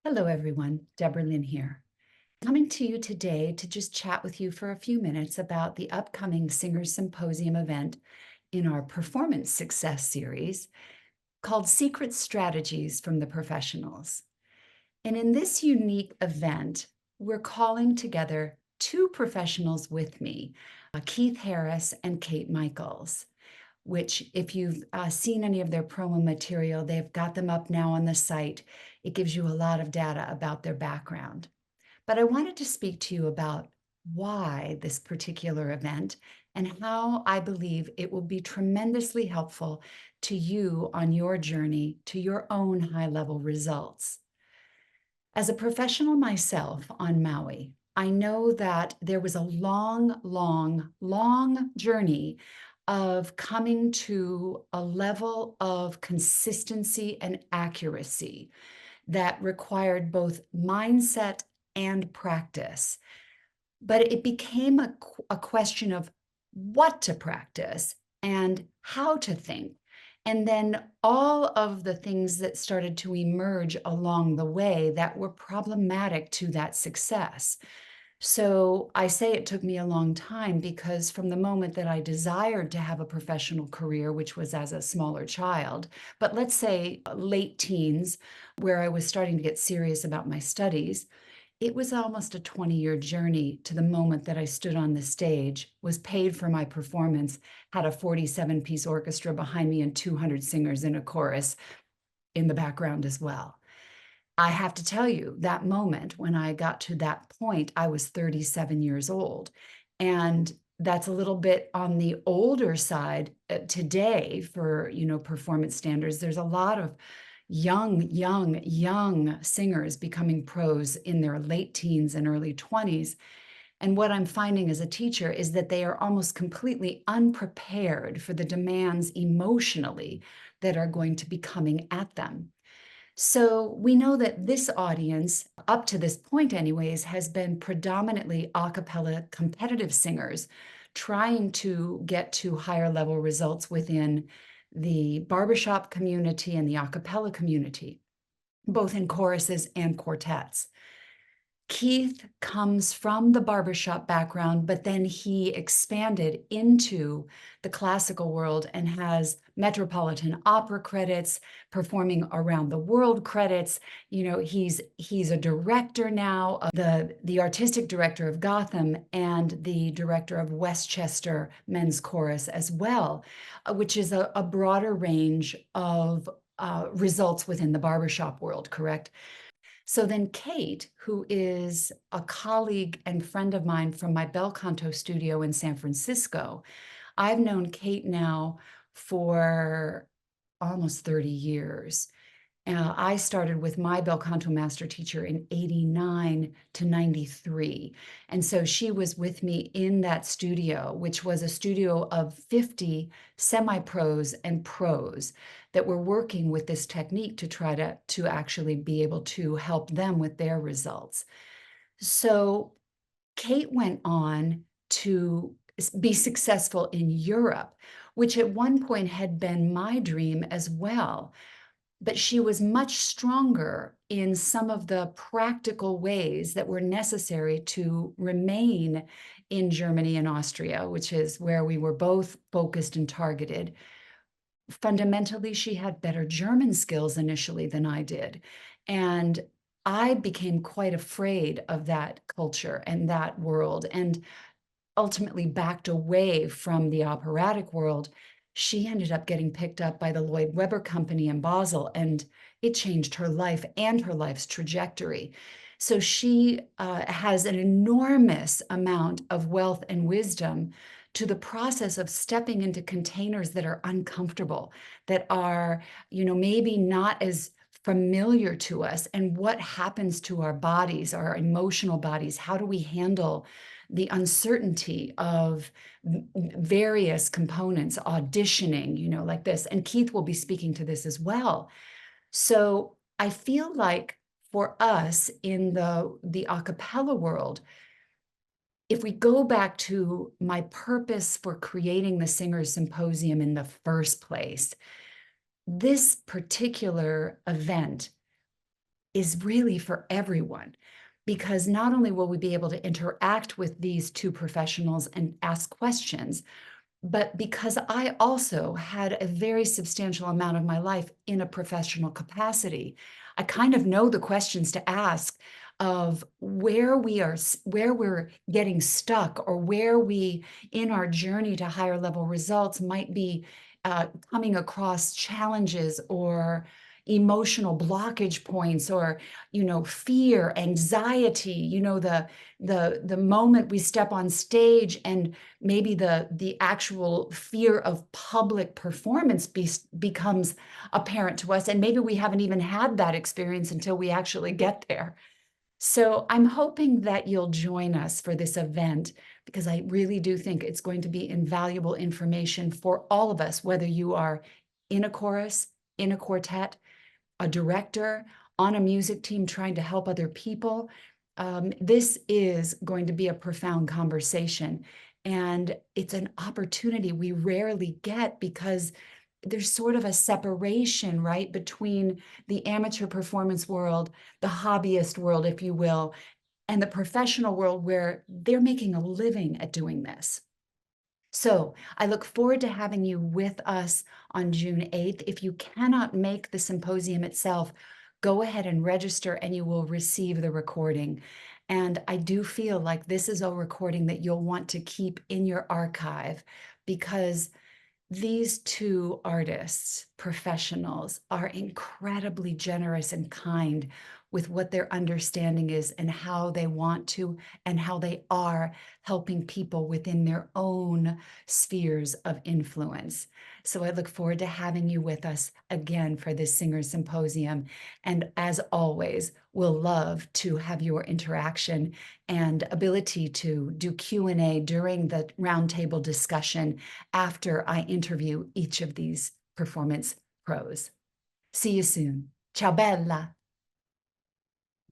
Hello, everyone. Deborah Lynn here. Coming to you today to just chat with you for a few minutes about the upcoming Singers Symposium event in our Performance Success series called Secret Strategies from the Professionals. And in this unique event, we're calling together two professionals with me, Keith Harris and Kate Michaels, which if you've seen any of their promo material, they've got them up now on the site. It gives you a lot of data about their background. But I wanted to speak to you about why this particular event and how I believe it will be tremendously helpful to you on your journey to your own high-level results. As a professional myself on Maui, I know that there was a long journey of coming to a level of consistency and accuracy that required both mindset and practice. But it became a question of what to practice and how to think. And then all of the things that started to emerge along the way that were problematic to that success. So I say it took me a long time because from the moment that I desired to have a professional career, which was as a smaller child, but let's say late teens, where I was starting to get serious about my studies, it was almost a 20-year journey to the moment that I stood on the stage, was paid for my performance, had a 47-piece orchestra behind me and 200 singers in a chorus in the background as well. I have to tell you, that moment when I got to that point, I was 37 years old. And that's a little bit on the older side today for, performance standards. There's a lot of young singers becoming pros in their late teens and early 20s. And what I'm finding as a teacher is that they are almost completely unprepared for the demands emotionally that are going to be coming at them. So we know that this audience, up to this point anyways, has been predominantly a cappella competitive singers trying to get to higher level results within the barbershop community and the a cappella community, both in choruses and quartets. Keith comes from the barbershop background, but then he expanded into the classical world and has Metropolitan Opera credits, performing around the world credits. He's a director now, the artistic director of Gotham and the director of Westchester Men's Chorus as well, which is a broader range of results within the barbershop world, correct? So then Kate, who is a colleague and friend of mine from my bel canto studio in San Francisco, I've known Kate now for almost 30 years. I started with my bel canto master teacher in 89 to 93. And so she was with me in that studio, which was a studio of 50 semi-pros and pros that were working with this technique to try to actually be able to help them with their results. So Kate went on to be successful in Europe, which at one point had been my dream as well. But she was much stronger in some of the practical ways that were necessary to remain in Germany and Austria, which is where we were both focused and targeted. Fundamentally, she had better German skills initially than I did. And I became quite afraid of that culture and that world, and ultimately backed away from the operatic world. She ended up getting picked up by the Lloyd Webber Company in Basel, and it changed her life and her life's trajectory. So she has an enormous amount of wealth and wisdom to the process of stepping into containers that are uncomfortable, that are, maybe not as familiar to us, and what happens to our bodies, our emotional bodies. How do we handle the uncertainty of various components, auditioning, like this? And Keith will be speaking to this as well. So I feel like for us in the a cappella world, if we go back to my purpose for creating the Singers Symposium in the first place, this particular event is really for everyone, because not only will we be able to interact with these two professionals and ask questions, but because I also had a very substantial amount of my life in a professional capacity, I kind of know the questions to ask of where we're getting stuck, or where we, in our journey to higher level results, might be coming across challenges or emotional blockage points, or fear, anxiety, the moment we step on stage, and maybe the actual fear of public performance becomes apparent to us, and maybe we haven't even had that experience until we actually get there. So I'm hoping that you'll join us for this event, because I really do think it's going to be invaluable information for all of us, whether you are in a chorus, in a quartet, a director, on a music team trying to help other people. This is going to be a profound conversation. And it's an opportunity we rarely get, because there's sort of a separation, right, between the amateur performance world, the hobbyist world, if you will, and the professional world, where they're making a living at doing this. So I look forward to having you with us on June 8th. If you cannot make the symposium itself, go ahead and register and you will receive the recording. And I do feel like this is a recording that you'll want to keep in your archive, because these two artists, professionals, are incredibly generous and kind with what their understanding is, and how they want to and how they are helping people within their own spheres of influence. So I look forward to having you with us again for this Singers Symposium. And as always, we'll love to have your interaction and ability to do Q&A during the roundtable discussion after I interview each of these performance pros. See you soon. Ciao bella.